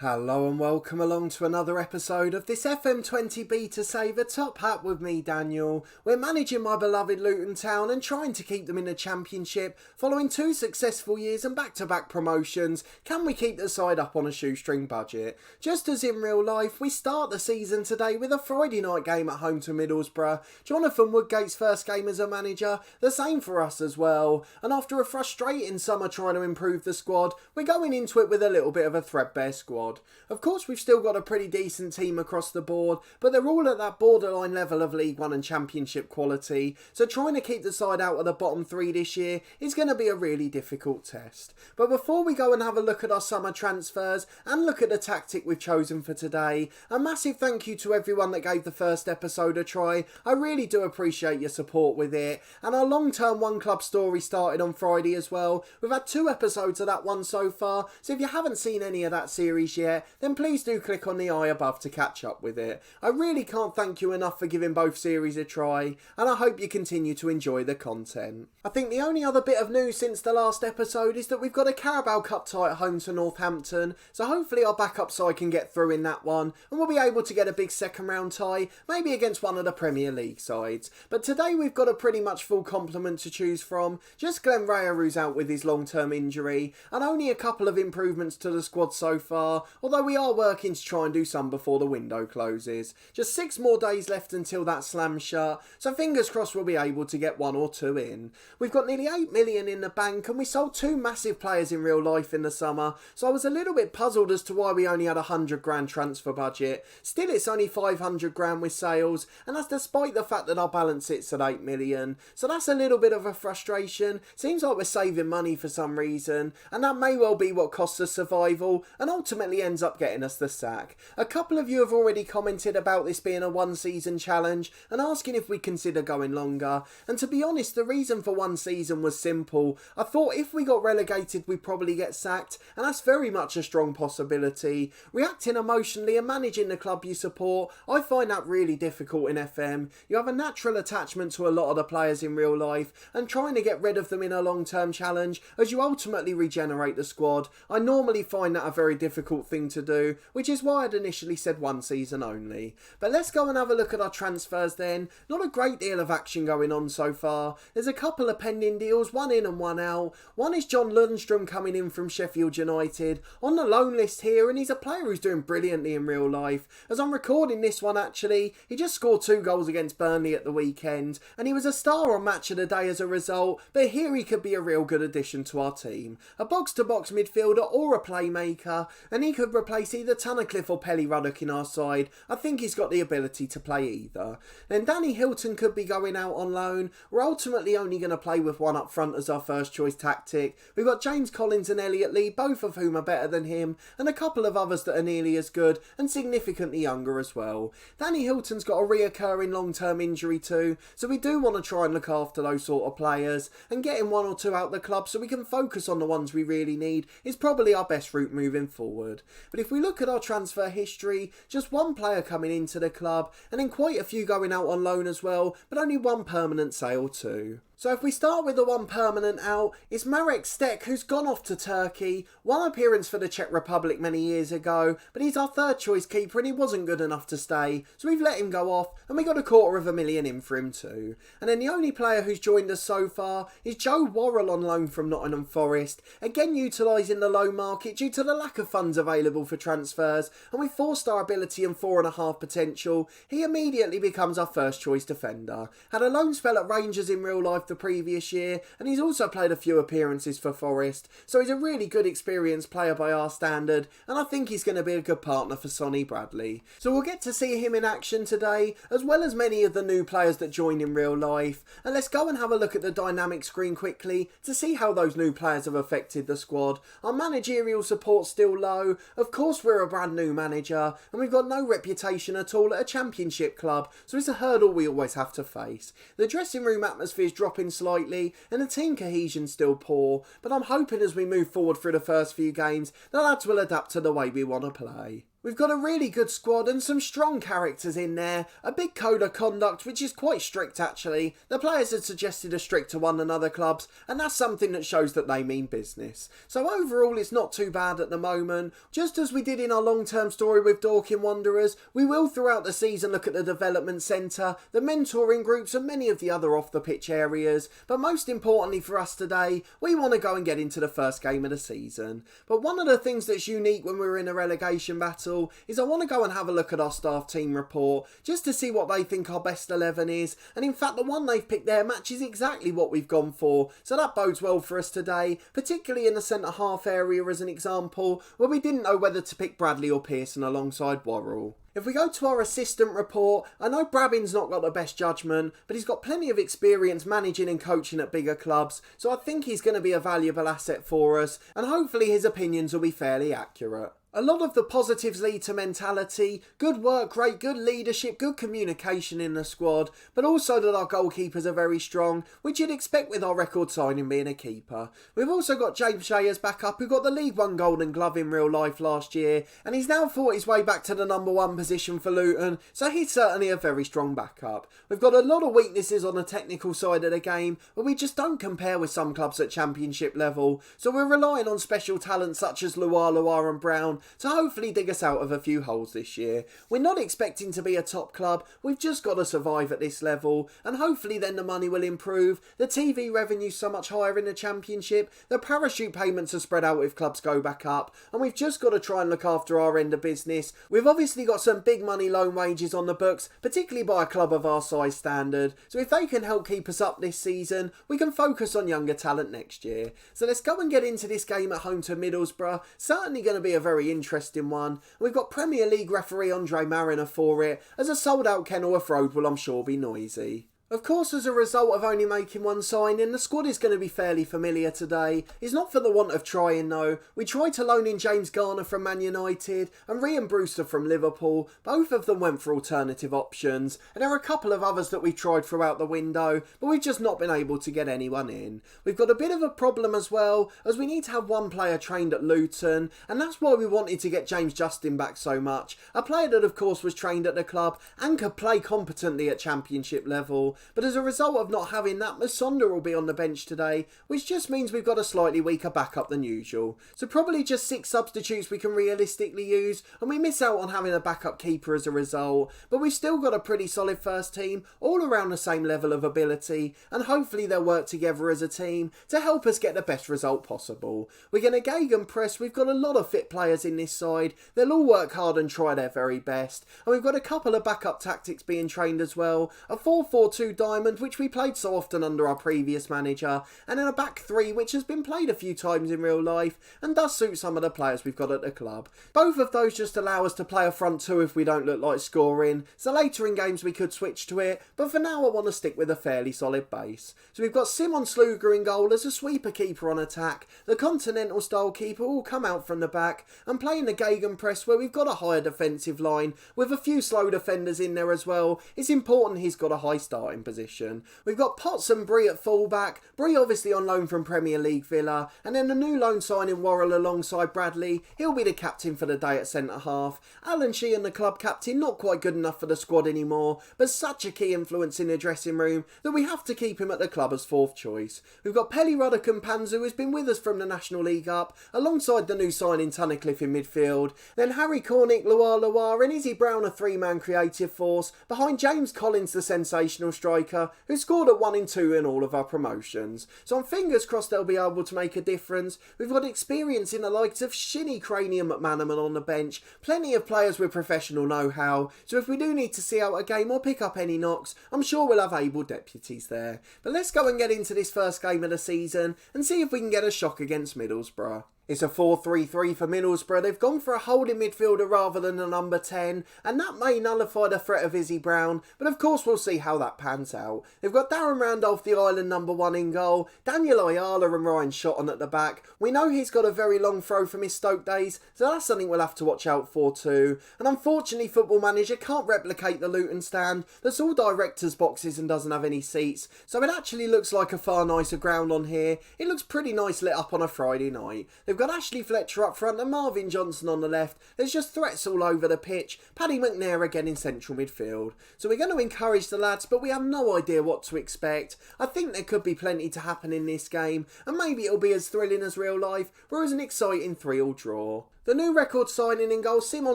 Hello and welcome along to another episode of this FM20 Beta Saver Top Hat with me, Daniel. We're managing my beloved Luton Town and trying to keep them in the Championship. Following 2 successful years and back-to-back promotions, can we keep the side up on a shoestring budget? Just as in real life, we start the season today with a Friday night game at home to Middlesbrough. Jonathan Woodgate's first game as a manager, the same for us as well. And after a frustrating summer trying to improve the squad, we're going into it with a little bit of a threadbare squad. Of course, we've still got a pretty decent team across the board, but they're all at that borderline level of League One and Championship quality, so trying to keep the side out of the bottom 3 this year is going to be a really difficult test. But before we go and have a look at our summer transfers and look at the tactic we've chosen for today, a massive thank you to everyone that gave the first episode a try. I really do appreciate your support with it, and our long-term One Club story started on Friday as well. We've had 2 episodes of that one so far, so if you haven't seen any of that series yet, then please do click on the eye above to catch up with it. I really can't thank you enough for giving both series a try, and I hope you continue to enjoy the content. I think the only other bit of news since the last episode is that we've got a Carabao Cup tie at home to Northampton, so hopefully our backup side can get through in that one, and we'll be able to get a big second round tie, maybe against one of the Premier League sides. But today we've got a pretty much full complement to choose from. Just Glenn Raya, who's out with his long-term injury, and only a couple of improvements to the squad so far, although we are working to try and do some before the window closes. Just 6 more days left until that slams shut, so fingers crossed we'll be able to get 1 or 2 in. We've got nearly 8 million in the bank, and we sold 2 massive players in real life in the summer, so I was a little bit puzzled as to why we only had a 100 grand transfer budget. Still, it's only 500 grand with sales, and that's despite the fact that our balance sits at 8 million. So that's a little bit of a frustration. Seems like we're saving money for some reason, and that may well be what costs us survival and ultimately ends up getting us the sack. A couple of you have already commented about this being a 1 season challenge and asking if we consider going longer, and to be honest, the reason for 1 season was simple. I thought if we got relegated we'd probably get sacked, and that's very much a strong possibility. Reacting emotionally and managing the club you support, I find that really difficult in FM. You have a natural attachment to a lot of the players in real life, and trying to get rid of them in a long-term challenge as you ultimately regenerate the squad, I normally find that a very difficult thing to do, which is why I'd initially said 1 season only. But let's go and have a look at our transfers then. Not a great deal of action going on so far. There's a couple of pending deals, 1 in and 1 out. One is John Lundstrom coming in from Sheffield United, on the loan list here, and he's a player who's doing brilliantly in real life. As I'm recording this one actually, he just scored 2 goals against Burnley at the weekend, and he was a star on Match of the Day as a result, but here he could be a real good addition to our team. A box-to-box midfielder or a playmaker, and he could replace either Tunnicliffe or Pelly Ruddock in our side. I think he's got the ability to play either. Then Danny Hilton could be going out on loan. We're ultimately only going to play with 1 up front as our first choice tactic. We've got James Collins and Elliot Lee, both of whom are better than him, and a couple of others that are nearly as good and significantly younger as well. Danny Hilton's got a reoccurring long-term injury too, so we do want to try and look after those sort of players, and getting 1 or 2 out the club so we can focus on the ones we really need is probably our best route moving forward. But if we look at our transfer history, just 1 player coming into the club, and then quite a few going out on loan as well, but only 1 permanent sale too. So if we start with the 1 permanent out, it's Marek Stek, who's gone off to Turkey. 1 appearance for the Czech Republic many years ago, but he's our 3rd choice keeper and he wasn't good enough to stay, so we've let him go off and we got $250,000 in for him too. And then the only player who's joined us so far is Joe Worrell on loan from Nottingham Forest, again utilising the loan market due to the lack of funds available for transfers, and with 4-star ability and 4.5 potential, he immediately becomes our first choice defender. Had a loan spell at Rangers in real life the previous year, and he's also played a few appearances for Forest, so he's a really good experienced player by our standard, and I think he's going to be a good partner for Sonny Bradley. So we'll get to see him in action today, as well as many of the new players that join in real life, and let's go and have a look at the dynamic screen quickly to see how those new players have affected the squad. Our managerial support's still low. Of course we're a brand new manager, and we've got no reputation at all at a championship club, so it's a hurdle we always have to face. The dressing room atmosphere's dropping slightly, and the team cohesion's still poor, but I'm hoping as we move forward through the first few games, the lads will adapt to the way we want to play. We've got a really good squad and some strong characters in there, a big code of conduct which is quite strict actually. The players had suggested a stricter one than other clubs, and that's something that shows that they mean business. So overall it's not too bad at the moment. Just as we did in our long-term story with Dorking Wanderers, we will throughout the season look at the development centre, the mentoring groups and many of the other off-the-pitch areas, but most importantly for us today, we want to go and get into the first game of the season. But one of the things that's unique when we're in a relegation battle is I want to go and have a look at our staff team report just to see what they think our best 11 is, and in fact the one they've picked there matches exactly what we've gone for, so that bodes well for us today, particularly in the centre half area as an example where we didn't know whether to pick Bradley or Pearson alongside Worrell. If we go to our assistant report, I know Brabbin's not got the best judgment, but he's got plenty of experience managing and coaching at bigger clubs, so I think he's going to be a valuable asset for us, and hopefully his opinions will be fairly accurate. A lot of the positives lead to mentality, good work rate, good leadership, good communication in the squad, but also that our goalkeepers are very strong, which you'd expect with our record signing being a keeper. We've also got James Shea as backup, who got the League One Golden Glove in real life last year, and he's now fought his way back to the number one position for Luton, so he's certainly a very strong backup. We've got a lot of weaknesses on the technical side of the game, but we just don't compare with some clubs at Championship level, so we're relying on special talents such as Luar and Brown to hopefully dig us out of a few holes this year. We're not expecting to be a top club, we've just got to survive at this level, and hopefully then the money will improve. The TV revenue's so much higher in the Championship, the parachute payments are spread out if clubs go back up, and we've just got to try and look after our end of business. We've obviously got some big money loan wages on the books, particularly by a club of our size standard, so if they can help keep us up this season, we can focus on younger talent next year. So let's go and get into this game at home to Middlesbrough. Certainly going to be a very interesting one. We've got Premier League referee Andre Mariner for it, as a sold out Kenilworth Road will I'm sure be noisy. Of course, as a result of only making one signing, the squad is going to be fairly familiar today. It's not for the want of trying though. We tried to loan in James Garner from Man United and Ryan Brewster from Liverpool. Both of them went for alternative options, and there are a couple of others that we've tried throughout the window, but we've just not been able to get anyone in. We've got a bit of a problem as well, as we need to have one player trained at Luton, and that's why we wanted to get James Justin back so much. A player that of course was trained at the club and could play competently at Championship level. But as a result of not having that, Musonda will be on the bench today, which just means we've got a slightly weaker backup than usual. So probably just 6 substitutes we can realistically use, and we miss out on having a backup keeper as a result. But we've still got a pretty solid first team, all around the same level of ability, and hopefully they'll work together as a team to help us get the best result possible. We're going to gegenpress, we've got a lot of fit players in this side, they'll all work hard and try their very best, and we've got a couple of backup tactics being trained as well, a 4-4-2 diamond which we played so often under our previous manager, and then a back 3 which has been played a few times in real life and does suit some of the players we've got at the club. Both of those just allow us to play a front 2 if we don't look like scoring, so later in games we could switch to it, but for now I want to stick with a fairly solid base. So we've got Simon Sluger in goal as a sweeper keeper on attack. The continental style keeper will come out from the back and play in the gegenpress where we've got a higher defensive line with a few slow defenders in there as well. It's important he's got a high starting position. We've got Potts and Bree at fullback, Bree obviously on loan from Premier League Villa, and then the new loan signing Worrell alongside Bradley, he'll be the captain for the day at centre half. Alan Sheehan, the club captain, not quite good enough for the squad anymore, but such a key influence in the dressing room that we have to keep him at the club as 4th choice. We've got Pelly Ruddock and Panzu, who's been with us from the National League up, alongside the new signing Tunnicliffe in midfield, then Harry Cornick, Luar and Izzy Brown, a 3-man creative force, behind James Collins, the sensational striker, who scored at 1 and 2 in all of our promotions. So I'm fingers crossed they'll be able to make a difference. We've got experience in the likes of Shinny, Cranium, McManaman on the bench, plenty of players with professional know-how, so if we do need to see out a game or pick up any knocks, I'm sure we'll have able deputies there. But let's go and get into this first game of the season and see if we can get a shock against Middlesbrough. It's a 4-3-3 for Middlesbrough. They've gone for a holding midfielder rather than a number 10, and that may nullify the threat of Izzy Brown, but of course we'll see how that pans out. They've got Darren Randolph, the Island number 1 in goal, Daniel Ayala and Ryan Shotton at the back. We know he's got a very long throw from his Stoke days, so that's something we'll have to watch out for too. And unfortunately Football Manager can't replicate the Luton stand that's all directors' boxes and doesn't have any seats, so it actually looks like a far nicer ground on here. It looks pretty nice lit up on a Friday night. They've got Ashley Fletcher up front and Marvin Johnson on the left. There's just threats all over the pitch. Paddy McNair again in central midfield. So we're going to encourage the lads, but we have no idea what to expect. I think there could be plenty to happen in this game, and maybe it'll be as thrilling as real life, or as an exciting 3-3 draw. The new record signing in goal, Simon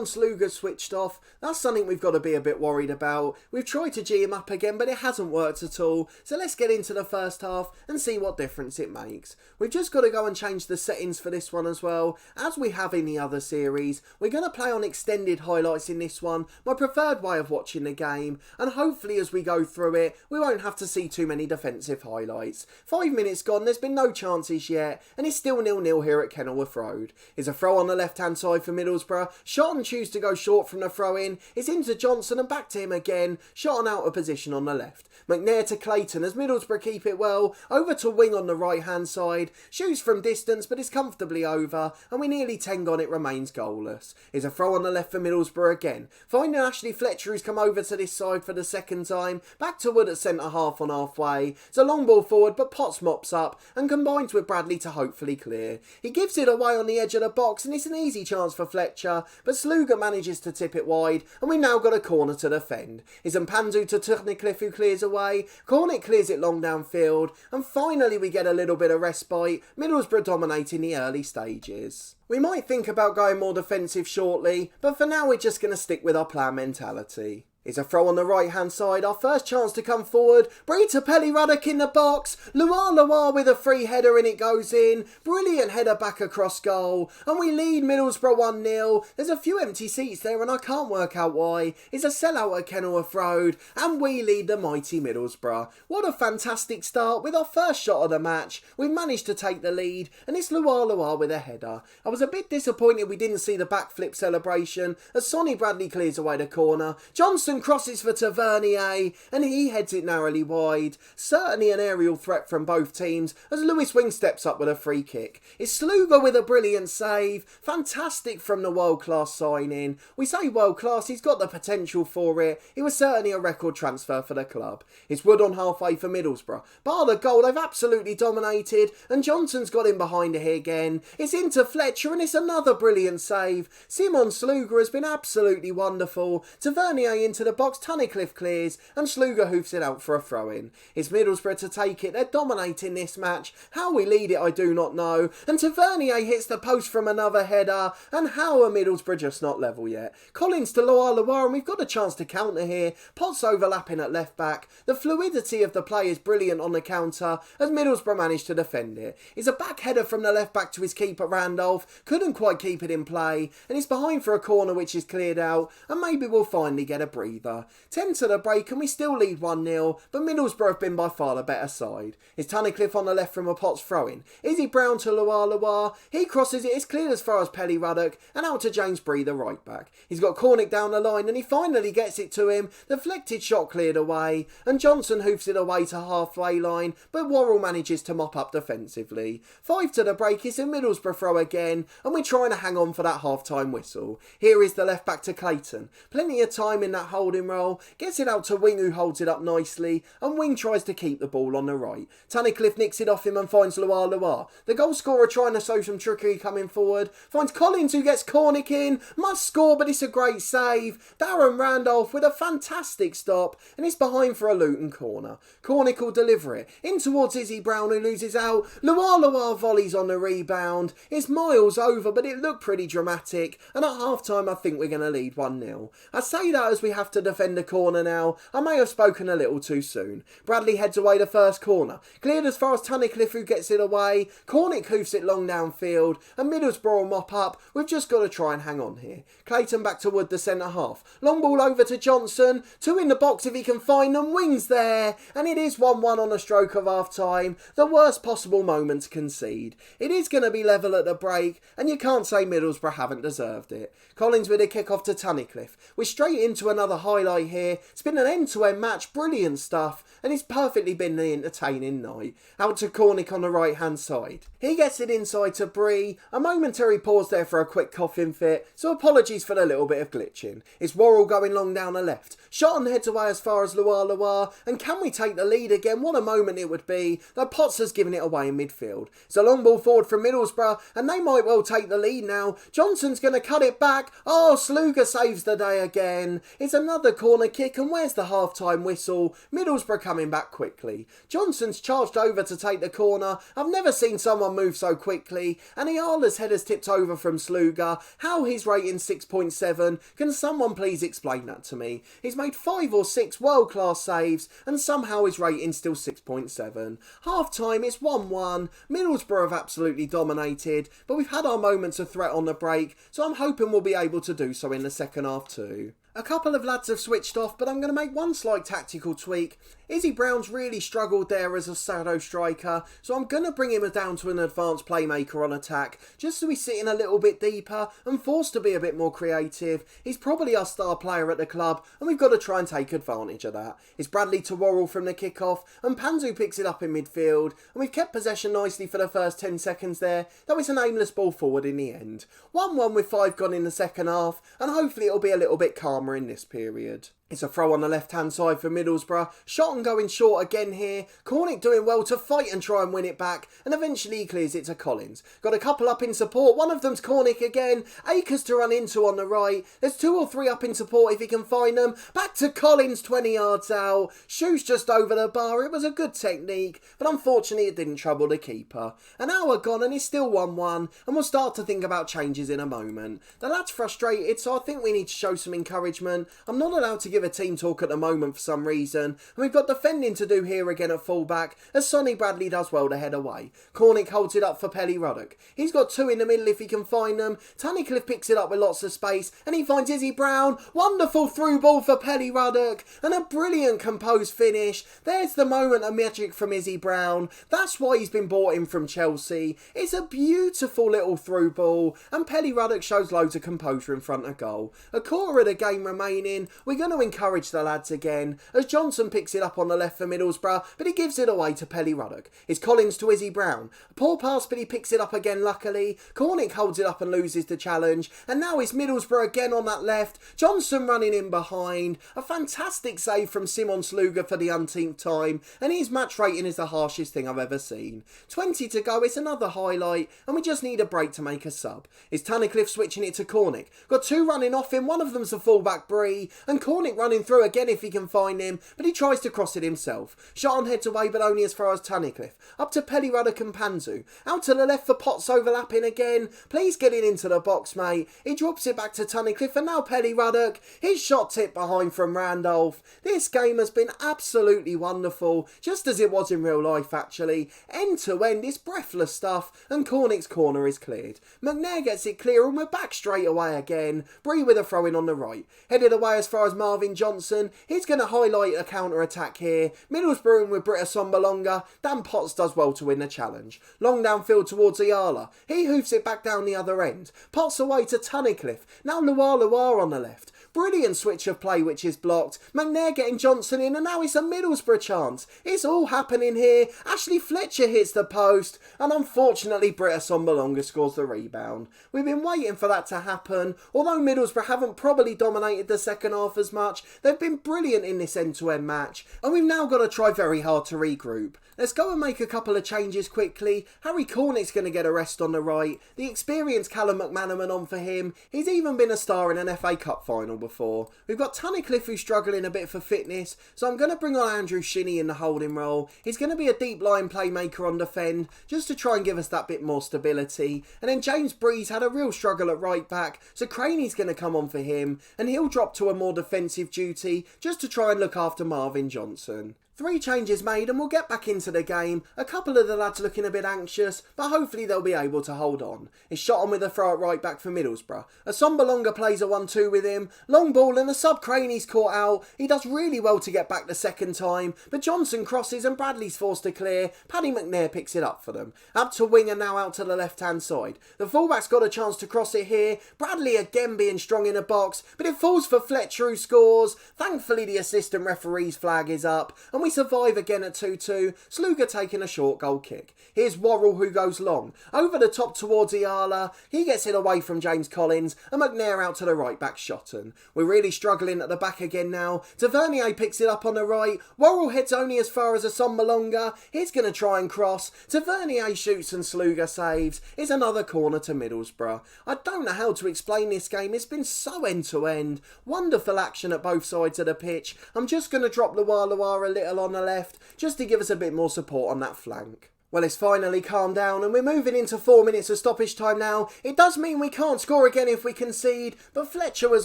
Sluga, switched off. That's something we've got to be a bit worried about. We've tried to G him up again, but it hasn't worked at all. So let's get into the first half and see what difference it makes. We've just got to go and change the settings for this one as well. As we have in the other series, we're going to play on extended highlights in this one, my preferred way of watching the game. And hopefully as we go through it, we won't have to see too many defensive highlights. 5 minutes gone, there's been no chances yet, and it's still 0-0 here at Kenilworth Road. Here's a throw on the left-hand side for Middlesbrough. Shot and choose to go short from the throw-in. It's into Johnson and back to him again. Shot and out of position on the left. McNair to Clayton as Middlesbrough keep it well. Over to Wing on the right-hand side. Shoots from distance, but is comfortably over, and we nearly 10 gone, it remains goalless. Here's a throw on the left for Middlesbrough again. Finding Ashley Fletcher, who's come over to this side for the second time. Back to Wood at centre-half on halfway. It's a long ball forward, but Potts mops up and combines with Bradley to hopefully clear. He gives it away on the edge of the box, and it's an easy chance for Fletcher, but Sluga manages to tip it wide, and we now got a corner to defend. It's Mpanzu to Turnicliffe, who clears away. Cornick clears it long downfield, and finally we get a little bit of respite, Middlesbrough dominating the early stages. We might think about going more defensive shortly, but for now we're just going to stick with our plan mentality. It's a throw on the right hand side, our first chance to come forward. Bree to Pelly Ruddock in the box. Luar with a free header and it goes in. Brilliant header back across goal. And we lead Middlesbrough 1-0. There's a few empty seats there and I can't work out why. It's a sellout at Kenilworth Road and we lead the mighty Middlesbrough. What a fantastic start with our first shot of the match. We've managed to take the lead and it's Luar with a header. I was a bit disappointed we didn't see the backflip celebration as Sonny Bradley clears away the corner. Johnson crosses for Tavernier and he heads it narrowly wide. Certainly an aerial threat from both teams as Lewis Wing steps up with a free kick. It's Sluga with a brilliant save. Fantastic from the world-class signing. We say world-class, he's got the potential for it. It was certainly a record transfer for the club. It's Wood on halfway for Middlesbrough. Bar the goal, they've absolutely dominated and Johnson's got in behind it again. It's into Fletcher and it's another brilliant save. Simon Sluga has been absolutely wonderful. Tavernier into the box, Tunnicliffe clears and Sluga hoofs it out for a throw-in. It's Middlesbrough to take it. They're dominating this match. How we lead it I do not know. And Tavernier hits the post from another header. And how are Middlesbrough just not level yet? Collins to Loire and we've got a chance to counter here. Potts overlapping at left back. The fluidity of the play is brilliant on the counter as Middlesbrough managed to defend it. It's a back header from the left back to his keeper Randolph. Couldn't quite keep it in play. And it's behind for a corner which is cleared out. And maybe we'll finally get a breather. 10 to the break and we still lead 1-0, but Middlesbrough have been by far the better side. It's Tunnicliffe on the left from a Potts throw-in. Izzy Brown to Loire. He crosses it, it's cleared as far as Pelly Ruddock and out to James Bree, the right back. He's got Cornick down the line and he finally gets it to him. Deflected shot cleared away and Johnson hoofs it away to halfway line, but Worrell manages to mop up defensively. 5 to the break, it's a Middlesbrough throw again and we're trying to hang on for that half-time whistle. Here is the left back to Clayton. Plenty of time in that holding role. Gets it out to Wing who holds it up nicely and Wing tries to keep the ball on the right. Tunnicliffe nicks it off him and finds Loire. The goal scorer trying to show some trickery coming forward. Finds Collins who gets Cornick in. Must score but it's a great save. Darren Randolph with a fantastic stop and it's behind for a Luton corner. Cornick will deliver it in towards Izzy Brown who loses out. Loire volleys on the rebound. It's miles over but it looked pretty dramatic and at half time I think we're going to lead 1-0. I say that as we have to defend the corner now. I may have spoken a little too soon. Bradley heads away the first corner. Cleared as far as Tunnicliffe who gets it away. Cornick hoofs it long downfield and Middlesbrough will mop up. We've just got to try and hang on here. Clayton back to Wood, the centre half. Long ball over to Johnson. 2 in the box if he can find them. Wings there. And it is 1-1 on a stroke of half time. The worst possible moment to concede. It is going to be level at the break and you can't say Middlesbrough haven't deserved it. Collins with a kick off to Tunnicliffe. We're straight into another another highlight here. It's been an end-to-end match, brilliant stuff, and it's perfectly been an entertaining night. Out to Cornick on the right-hand side. He gets it inside to Bree. A momentary pause there for a quick coughing fit, so apologies for the little bit of glitching. It's Worrell going long down the left. Shot and heads away as far as Loire, and can we take the lead again? What a moment it would be, though Potts has given it away in midfield. It's a long ball forward from Middlesbrough, and they might well take the lead now. Johnson's going to cut it back. Oh, Sluga saves the day again. It's another corner kick, and where's the half-time whistle? Middlesbrough coming back quickly. Johnson's charged over to take the corner. I've never seen someone move so quickly, and Ayala's head has tipped over from Sluga. How his rating 6.7? Can someone please explain that to me? He's made 5 or 6 world-class saves, and somehow his rating's still 6.7. Half-time, it's 1-1. Middlesbrough have absolutely dominated, but we've had our moments of threat on the break, so I'm hoping we'll be able to do so in the second half too. A couple of lads have switched off, but I'm going to make one slight tactical tweak. Izzy Brown's really struggled there as a shadow striker, so I'm going to bring him down to an advanced playmaker on attack, just so he's sitting a little bit deeper and forced to be a bit more creative. He's probably our star player at the club, and we've got to try and take advantage of that. It's Bradley to Worrell from the kick-off, and Panzu picks it up in midfield, and we've kept possession nicely for the first 10 seconds there, though it's an aimless ball forward in the end. 1-1 with 5 gone in the second half, and hopefully it'll be a little bit calmer in this period. It's a throw on the left-hand side for Middlesbrough. Shot and going short again here. Cornick doing well to fight and try and win it back. And eventually he clears it to Collins. Got a couple up in support. One of them's Cornick again. Akers to run into on the right. There's 2 or 3 up in support if he can find them. Back to Collins, 20 yards out. Shoots just over the bar. It was a good technique, but unfortunately it didn't trouble the keeper. An hour gone and it's still 1-1. And we'll start to think about changes in a moment. The lad's frustrated, so I think we need to show some encouragement. I'm not allowed to give a team talk at the moment for some reason, and we've got defending to do here again at fullback as Sonny Bradley does well to head away. Cornick holds it up for Pelly Ruddock. He's got 2 in the middle if he can find them. Tunnicliffe picks it up with lots of space and he finds Izzy Brown. Wonderful through ball for Pelly Ruddock and a brilliant composed finish. There's the moment of magic from Izzy Brown. That's why he's been bought in from Chelsea. It's a beautiful little through ball and Pelly Ruddock shows loads of composure in front of goal. A quarter of the game remaining. We're going to encourage the lads again as Johnson picks it up on the left for Middlesbrough, but he gives it away to Pelly Ruddock. It's Collins to Izzy Brown. A poor pass, but he picks it up again luckily. Cornick holds it up and loses the challenge, and now it's Middlesbrough again on that left. Johnson running in behind. A fantastic save from Simon Sluga for the umpteenth time, and his match rating is the harshest thing I've ever seen. 20 to go, it's another highlight, and we just need a break to make a sub. It's Tunnicliffe switching it to Cornick. Got 2 running off him, one of them's the fullback Bree, and Cornick running through again if he can find him, but he tries to cross it himself. Shot on heads away, but only as far as Tunnicliffe. Up to Pelly Ruddock and Panzu. Out to the left for Potts overlapping again. Please get it into the box, mate. He drops it back to Tunnicliffe, and now Pelly Ruddock. His shot tipped behind from Randolph. This game has been absolutely wonderful, just as it was in real life actually. End to end, it's breathless stuff, and Cornick's corner is cleared. McNair gets it clear, and we're back straight away again. Bree with a throw in on the right. Headed away as far as Marvin Johnson. He's going to highlight a counter-attack here. Middlesbrough with Britta Sombalonga. Dan Potts does well to win the challenge. Long downfield towards Ayala. He hoofs it back down the other end. Potts away to Tunnicliffe. Now Loire on the left. Brilliant switch of play which is blocked. McNair getting Johnson in, and now it's a Middlesbrough chance. It's all happening here. Ashley Fletcher hits the post, and unfortunately Britta Sombalonga scores the rebound. We've been waiting for that to happen. Although Middlesbrough haven't probably dominated the second half as much, they've been brilliant in this end-to-end match, and we've now got to try very hard to regroup. Let's go and make a couple of changes quickly. Harry Cornick's going to get a rest on the right. The experienced Callum McManaman on for him. He's even been a star in an FA Cup final before. We've got Tunnicliffe who's struggling a bit for fitness, so I'm going to bring on Andrew Shinnie in the holding role. He's going to be a deep line playmaker on defend, just to try and give us that bit more stability. And then James Breeze had a real struggle at right back, so Craney's going to come on for him, and he'll drop to a more defensive duty, just to try and look after Marvin Johnson. 3 changes made and we'll get back into the game. A couple of the lads looking a bit anxious, but hopefully they'll be able to hold on. It's shot on with a throw at right back for Middlesbrough. A Sombalonga plays a 1-2 with him. Long ball and a sub Craney's caught out. He does really well to get back the second time, but Johnson crosses and Bradley's forced to clear. Paddy McNair picks it up for them. Up to wing and now out to the left hand side. The fullback's got a chance to cross it here. Bradley again being strong in a box, but it falls for Fletcher who scores. Thankfully the assistant referee's flag is up and we survive again at 2-2, Sluga taking a short goal kick. Here's Worrell who goes long, over the top towards Iala, he gets it away from James Collins and McNair out to the right back Shotton. We're really struggling at the back again now, Tavernier picks it up on the right, Worrell heads only as far as a Sombalonga, he's going to try and cross, Tavernier shoots and Sluga saves, it's another corner to Middlesbrough. I don't know how to explain this game, it's been so end to end, wonderful action at both sides of the pitch. I'm just going to drop Luar a little on the left just to give us a bit more support on that flank. Well, it's finally calmed down and we're moving into 4 minutes of stoppage time now. It does mean we can't score again if we concede, but Fletcher was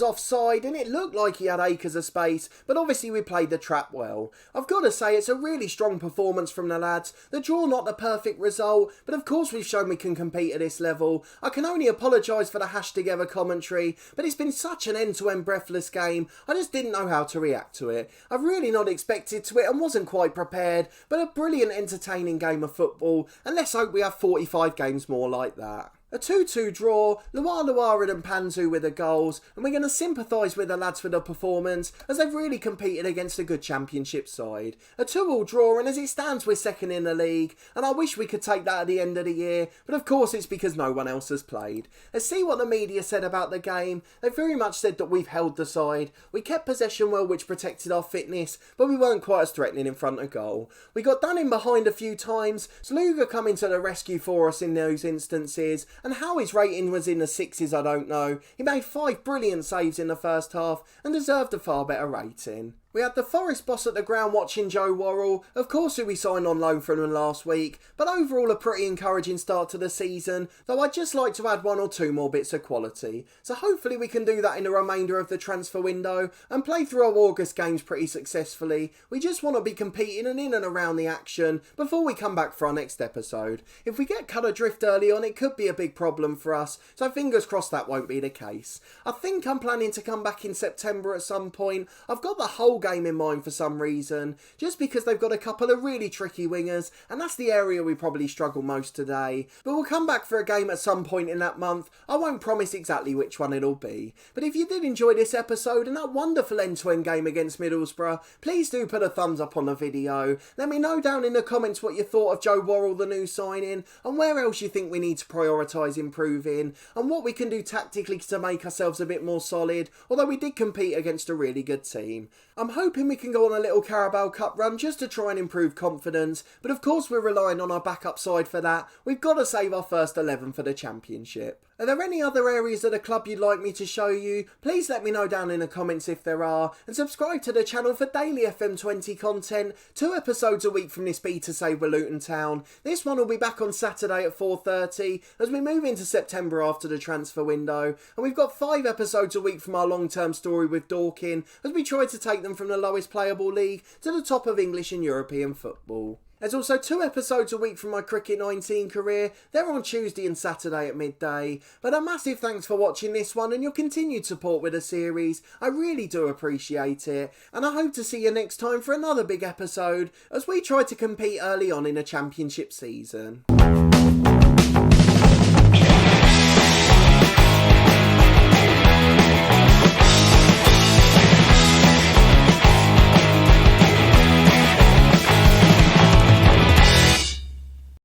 offside and it looked like he had acres of space, but obviously we played the trap well. I've got to say it's a really strong performance from the lads. The draw not the perfect result, but of course we've shown we can compete at this level. I can only apologise for the hash together commentary, but it's been such an end-to-end breathless game, I just didn't know how to react to it. I've really not expected to it and wasn't quite prepared, but a brilliant entertaining game of football. And let's hope we have 45 games more like that. A 2-2 draw, Luar and Panzu with the goals, and we're going to sympathise with the lads for the performance as they've really competed against a good championship side. A 2-2 draw, and as it stands we're second in the league, and I wish we could take that at the end of the year, but of course it's because no one else has played. Let's see what the media said about the game. They very much said that we've held the side. We kept possession well, which protected our fitness, but we weren't quite as threatening in front of goal. We got done in behind a few times, Sluga coming to the rescue for us in those instances, and how his rating was in the 6s I don't know. He made 5 brilliant saves in the first half and deserved a far better rating. We had the Forest boss at the ground watching Joe Worrell, of course who we signed on loan from him last week, but overall a pretty encouraging start to the season, though I'd just like to add 1 or 2 more bits of quality. So hopefully we can do that in the remainder of the transfer window and play through our August games pretty successfully. We just want to be competing and in and around the action before we come back for our next episode. If we get cut adrift early on it could be a big problem for us, so fingers crossed that won't be the case. I think I'm planning to come back in September at some point. I've got the whole game in mind for some reason, just because they've got a couple of really tricky wingers and that's the area we probably struggle most today, but we'll come back for a game at some point in that month. I won't promise exactly which one it'll be, but if you did enjoy this episode and that wonderful end-to-end game against Middlesbrough, please do put a thumbs up on the video. Let me know down in the comments what you thought of Joe Worrell, the new signing, and where else you think we need to prioritise improving and what we can do tactically to make ourselves a bit more solid, although we did compete against a really good team. I'm hoping we can go on a little Carabao Cup run just to try and improve confidence, but of course we're relying on our backup side for that. We've got to save our first 11 for the championship. Are there any other areas of the club you'd like me to show you? Please let me know down in the comments if there are, and subscribe to the channel for daily FM20 content, 2 episodes a week from this beta save with Luton Town. This one will be back on Saturday at 4:30 as we move into September after the transfer window, and we've got 5 episodes a week from our long-term story with Dorking as we try to take them from the lowest playable league to the top of English and European football. There's also 2 episodes a week from my Cricket 19 career. They're on Tuesday and Saturday at midday. But a massive thanks for watching this one and your continued support with the series. I really do appreciate it. And I hope to see you next time for another big episode as we try to compete early on in a championship season.